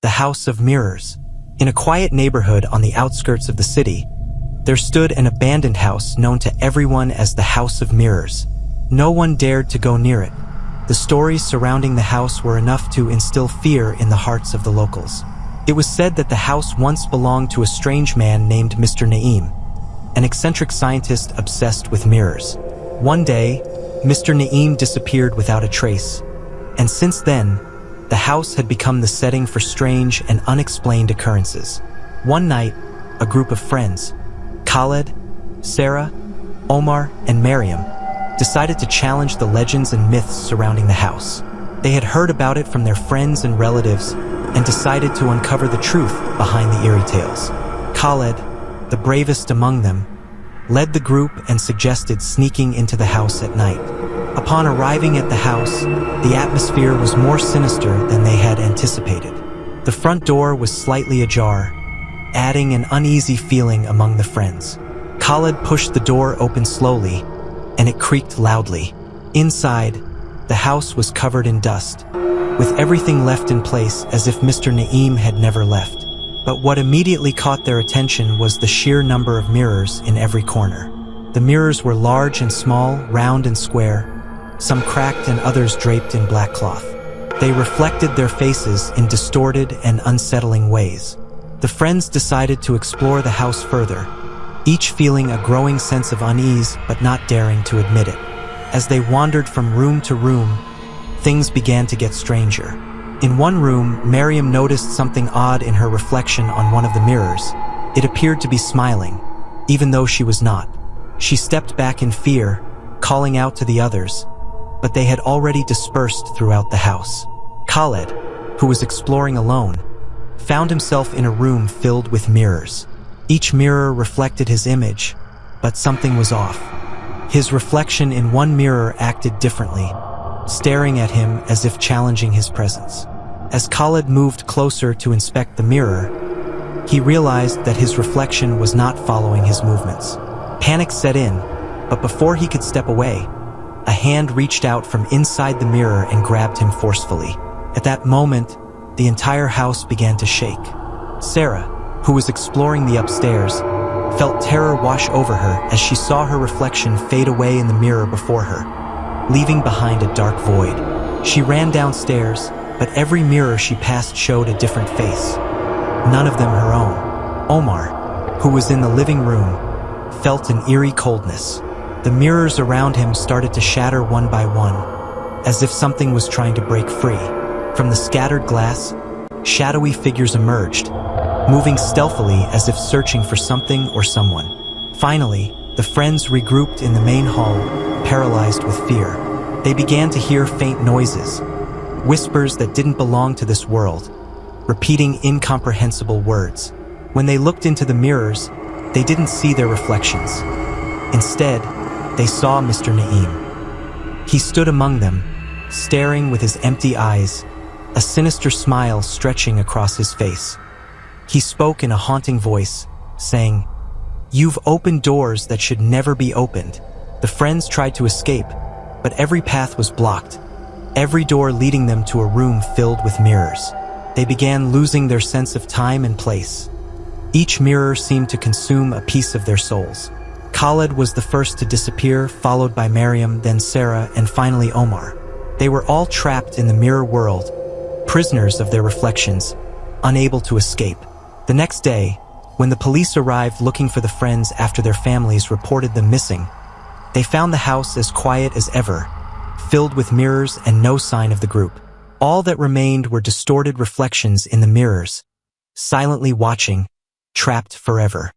the House of Mirrors. In a quiet neighborhood on the outskirts of the city, there stood an abandoned house known to everyone as the House of Mirrors. No one dared to go near it. The stories surrounding the house were enough to instill fear in the hearts of the locals. It was said that the house once belonged to a strange man named Mr. Naeem, an eccentric scientist obsessed with mirrors. One day, Mr. Naeem disappeared without a trace, and since then, the house had become the setting for strange and unexplained occurrences. One night, a group of friends, Khaled, Sarah, Omar, and Mariam, decided to challenge the legends and myths surrounding the house. They had heard about it from their friends and relatives and decided to uncover the truth behind the eerie tales. Khaled, the bravest among them, led the group and suggested sneaking into the house at night. Upon arriving at the house, the atmosphere was more sinister than they had anticipated. The front door was slightly ajar, adding an uneasy feeling among the friends. Khaled pushed the door open slowly, and it creaked loudly. Inside, the house was covered in dust, with everything left in place as if Mr. Naeem had never left. But what immediately caught their attention was the sheer number of mirrors in every corner. The mirrors were large and small, round and square, some cracked and others draped in black cloth. They reflected their faces in distorted and unsettling ways. The friends decided to explore the house further, each feeling a growing sense of unease but not daring to admit it. As they wandered from room to room, things began to get stranger. In one room, Mariam noticed something odd in her reflection on one of the mirrors. It appeared to be smiling, even though she was not. She stepped back in fear, calling out to the others, but they had already dispersed throughout the house. Khaled, who was exploring alone, found himself in a room filled with mirrors. Each mirror reflected his image, but something was off. His reflection in one mirror acted differently, staring at him as if challenging his presence. As Khaled moved closer to inspect the mirror, he realized that his reflection was not following his movements. Panic set in, but before he could step away, a hand reached out from inside the mirror and grabbed him forcefully. At that moment, the entire house began to shake. Sarah, who was exploring the upstairs, felt terror wash over her as she saw her reflection fade away in the mirror before her, leaving behind a dark void. She ran downstairs, but every mirror she passed showed a different face, none of them her own. Omar, who was in the living room, felt an eerie coldness. The mirrors around him started to shatter one by one, as if something was trying to break free. From the scattered glass, shadowy figures emerged, moving stealthily as if searching for something or someone. Finally, the friends regrouped in the main hall, paralyzed with fear. They began to hear faint noises, whispers that didn't belong to this world, repeating incomprehensible words. When they looked into the mirrors, they didn't see their reflections. Instead, they saw Mr. Naeem. He stood among them, staring with his empty eyes, a sinister smile stretching across his face. He spoke in a haunting voice, saying, "You've opened doors that should never be opened." The friends tried to escape, but every path was blocked, every door leading them to a room filled with mirrors. They began losing their sense of time and place. Each mirror seemed to consume a piece of their souls. Khaled was the first to disappear, followed by Mariam, then Sarah, and finally Omar. They were all trapped in the mirror world, prisoners of their reflections, unable to escape. The next day, when the police arrived looking for the friends after their families reported them missing, they found the house as quiet as ever, filled with mirrors and no sign of the group. All that remained were distorted reflections in the mirrors, silently watching, trapped forever.